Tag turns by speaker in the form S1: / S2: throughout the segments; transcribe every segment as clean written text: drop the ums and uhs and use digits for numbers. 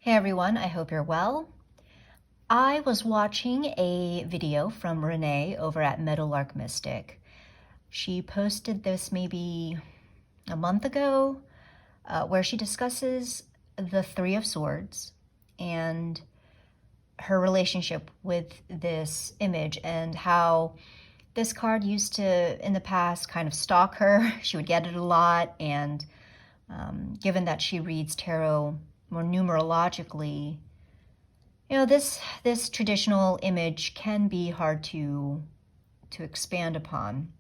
S1: Hey everyone, I hope you're well. I was watching a video from Renee over at Meadowlark Mystic. She posted this maybe a month ago, where she discusses the Three of Swords and her relationship with this image and how this card used to, in the past, kind of stalk her. She would get it a lot, and given that she reads tarot more numerologically, this traditional image can be hard to expand upon.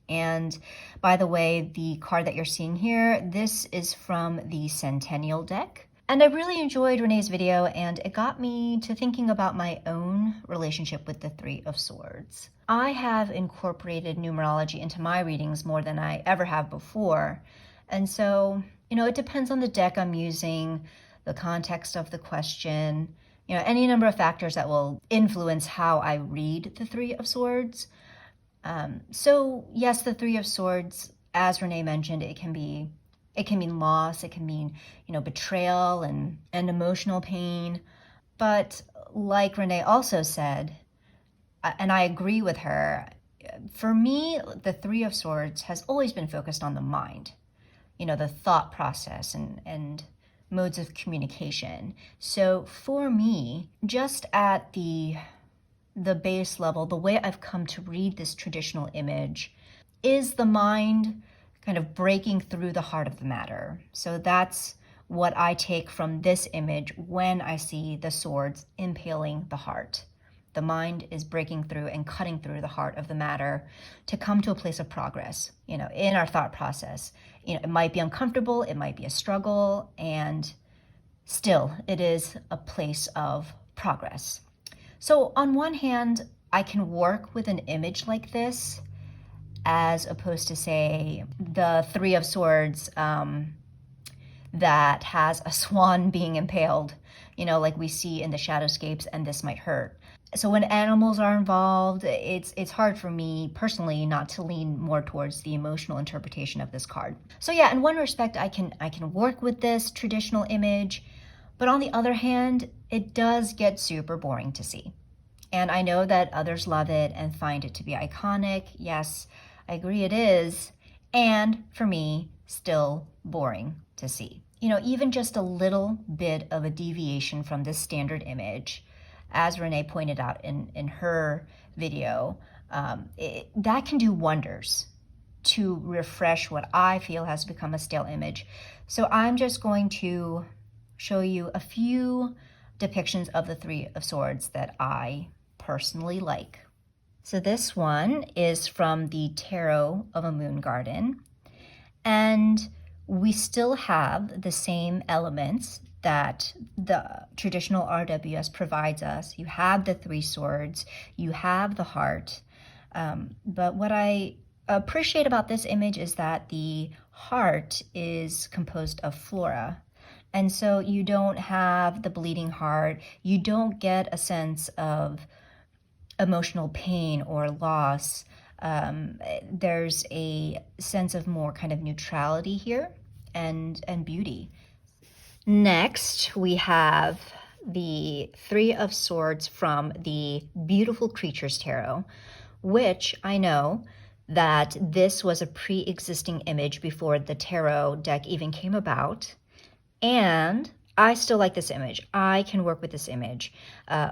S1: And by the way, the card that you're seeing here, this is from the Centennial deck. And I really enjoyed Renee's video, and it got me to thinking about my own relationship with the Three of Swords. I have incorporated numerology into my readings more than I ever have before. And so, it depends on the deck I'm using, the context of the question, any number of factors that will influence how I read the Three of Swords. So yes, the Three of Swords, as Renee mentioned, it can mean loss, it can mean, betrayal and emotional pain. But like Renee also said, and I agree with her, for me, the Three of Swords has always been focused on the mind, the thought process and modes of communication. So for me, just at the base level, the way I've come to read this traditional image is the mind kind of breaking through the heart of the matter. So that's what I take from this image when I see the swords impaling the heart. The mind is breaking through and cutting through the heart of the matter to come to a place of progress, in our thought process. It might be uncomfortable, it might be a struggle, and still it is a place of progress. So on one hand, I can work with an image like this as opposed to, say, the Three of Swords that has a swan being impaled, like we see in the Shadowscapes, and This Might Hurt. So when animals are involved, it's hard for me personally not to lean more towards the emotional interpretation of this card. So yeah, in one respect, I can work with this traditional image, but on the other hand, it does get super boring to see. And I know that others love it and find it to be iconic. Yes, I agree it is. And for me, still boring to see. Even just a little bit of a deviation from this standard image, as Renee pointed out in her video, that can do wonders to refresh what I feel has become a stale image. So I'm just going to show you a few depictions of the Three of Swords that I personally like. So this one is from the Tarot of a Moon Garden, and we still have the same elements that the traditional RWS provides us. You have the Three Swords, you have the heart, but what I appreciate about this image is that the heart is composed of flora. And so you don't have the bleeding heart, you don't get a sense of emotional pain or loss. There's a sense of more kind of neutrality here and beauty. Next, we have the Three of Swords from the Beautiful Creatures Tarot, which I know that this was a pre-existing image before the tarot deck even came about. And I still like this image. I can work with this image.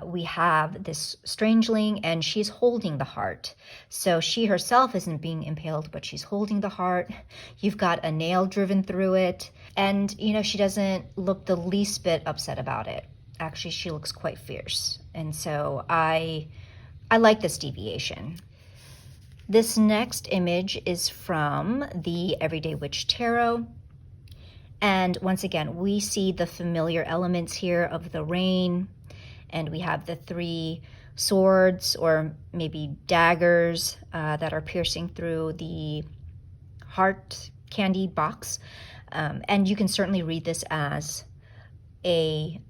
S1: We have this strangeling, and she's holding the heart. So she herself isn't being impaled, but she's holding the heart. You've got a nail driven through it. And, she doesn't look the least bit upset about it. Actually, she looks quite fierce. And so I like this deviation. This next image is from the Everyday Witch Tarot. And once again, we see the familiar elements here of the rain, and we have the three swords, or maybe daggers, that are piercing through the heart candy box. And you can certainly read this as a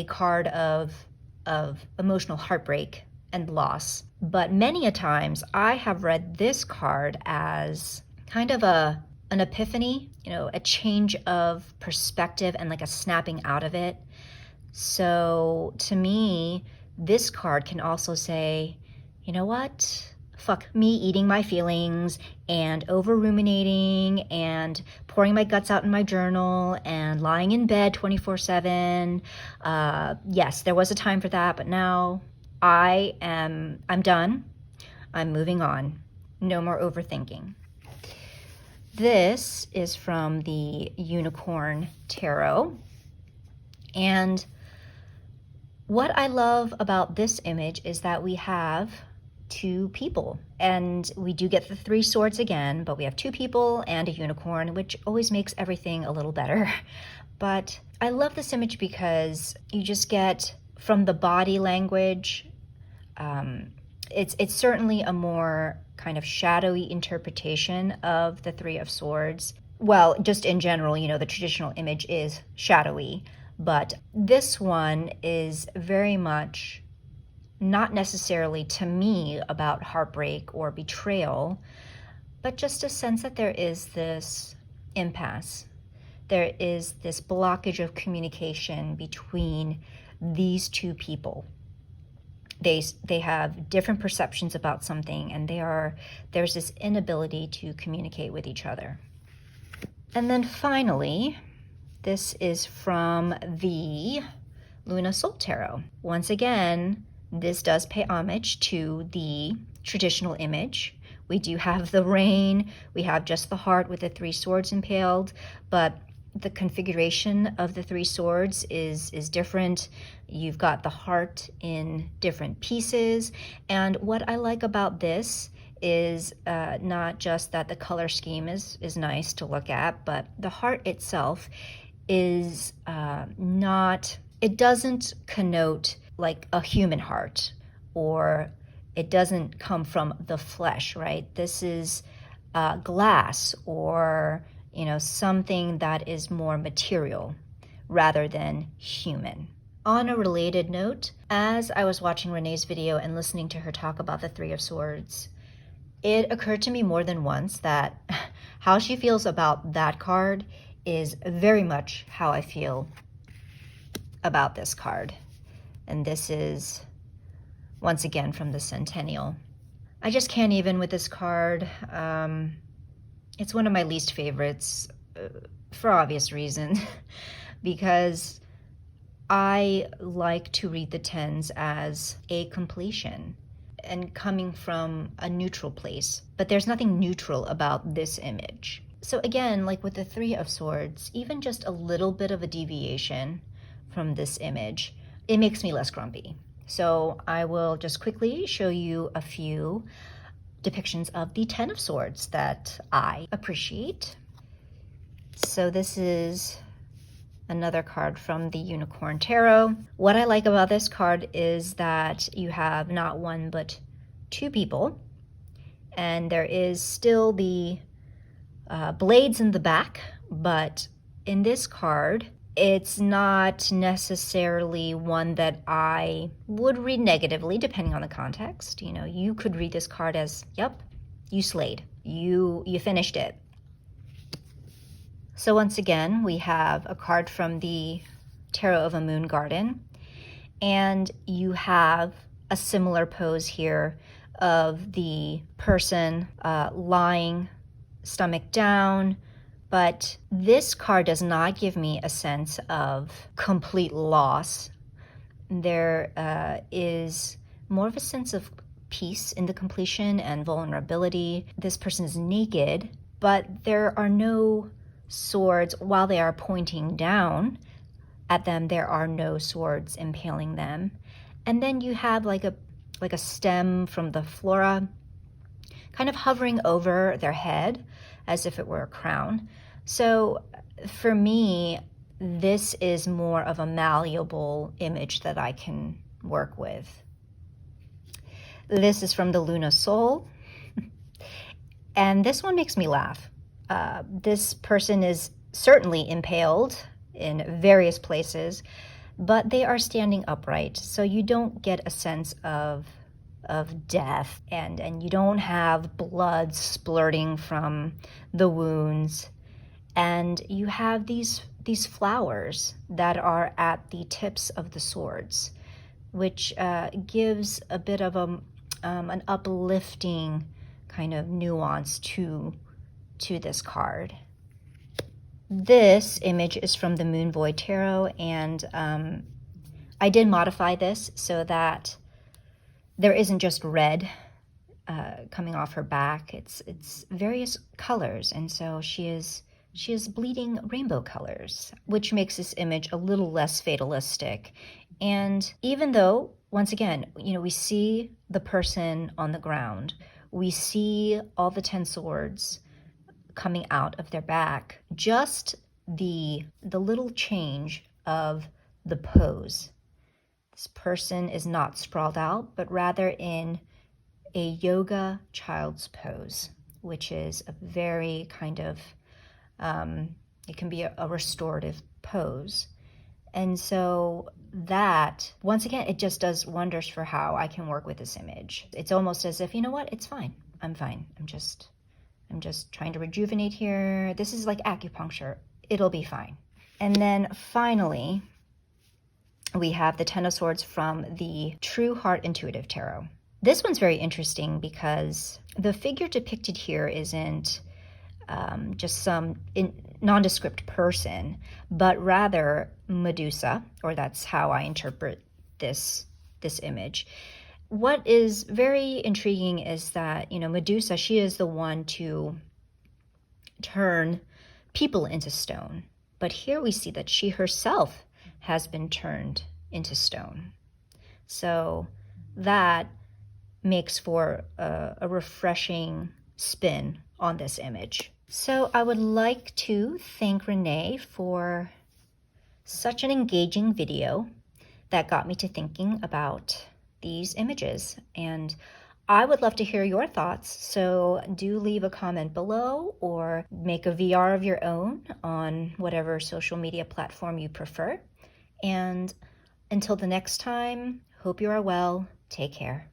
S1: card of emotional heartbreak and loss. But many a times I have read this card as kind of a an epiphany, a change of perspective and like a snapping out of it. So to me, this card can also say, you know what? Fuck me eating my feelings and over ruminating and pouring my guts out in my journal and lying in bed 24/7. Yes, there was a time for that, but now I'm done. I'm moving on. No more overthinking. This is from the Unicorn Tarot. And what I love about this image is that we have two people, and we do get the three swords again, but we have two people and a unicorn, which always makes everything a little better. But I love this image because you just get from the body language, it's certainly a more kind of shadowy interpretation of the Three of Swords. Well, just in general, the traditional image is shadowy, but this one is very much not necessarily to me about heartbreak or betrayal, but just a sense that there is this impasse. There is this blockage of communication between these two people. They have different perceptions about something, and there's this inability to communicate with each other. And then finally, this is from the Luna Soul Tarot. Once again, this does pay homage to the traditional image. We do have the rain, we have just the heart with the three swords impaled, but the configuration of the three swords is different. You've got the heart in different pieces. And what I like about this is not just that the color scheme is nice to look at, but the heart itself is it doesn't connote like a human heart, or it doesn't come from the flesh, right? This is glass, or something that is more material rather than human. On a related note, as I was watching Renee's video and listening to her talk about the Three of Swords, it occurred to me more than once that how she feels about that card is very much how I feel about this card. And this is, once again, from the Centennial. I just can't even with this card. It's one of my least favorites for obvious reasons, because I like to read the tens as a completion and coming from a neutral place. But there's nothing neutral about this image. So again, like with the Three of Swords, even just a little bit of a deviation from this image, it makes me less grumpy. So I will just quickly show you a few depictions of the Ten of Swords that I appreciate. So this is another card from the Unicorn Tarot. What I like about this card is that you have not one but two people, and there is still the blades in the back, but in this card, it's not necessarily one that I would read negatively, depending on the context. You could read this card as, yep, you slayed. You finished it. So once again, we have a card from the Tarot of a Moon Garden, and you have a similar pose here of the person lying stomach down. But this card does not give me a sense of complete loss. There is more of a sense of peace in the completion and vulnerability. This person is naked, but there are no swords. While they are pointing down at them, there are no swords impaling them. And then you have like a stem from the flora kind of hovering over their head as if it were a crown. So for me, this is more of a malleable image that I can work with. This is from the Luna Soul, and this one makes me laugh. This person is certainly impaled in various places, but they are standing upright, so you don't get a sense of of death, and you don't have blood splurting from the wounds, and you have these flowers that are at the tips of the swords, which gives a bit of an uplifting kind of nuance to this card. This image is from the Moon Void Tarot, and I did modify this so that there isn't just red coming off her back. It's various colors, and so she is bleeding rainbow colors, which makes this image a little less fatalistic. And even though, once again, we see the person on the ground, we see all the 10 swords coming out of their back, just the little change of the pose. This person is not sprawled out, but rather in a yoga child's pose, which is a very kind of, it can be a restorative pose. And so that, once again, it just does wonders for how I can work with this image. It's almost as if, you know what, it's fine. I'm fine. I'm just trying to rejuvenate here. This is like acupuncture. It'll be fine. And then finally, we have the Ten of Swords from the True Heart Intuitive Tarot. This one's very interesting because the figure depicted here isn't just some nondescript person, but rather Medusa, or that's how I interpret this image. What is very intriguing is that, Medusa, she is the one to turn people into stone. But here we see that she herself has been turned into stone. So that makes for a refreshing spin on this image. So I would like to thank Renee for such an engaging video that got me to thinking about these images. And I would love to hear your thoughts, so do leave a comment below or make a VR of your own on whatever social media platform you prefer. And until the next time, hope you are well. Take care.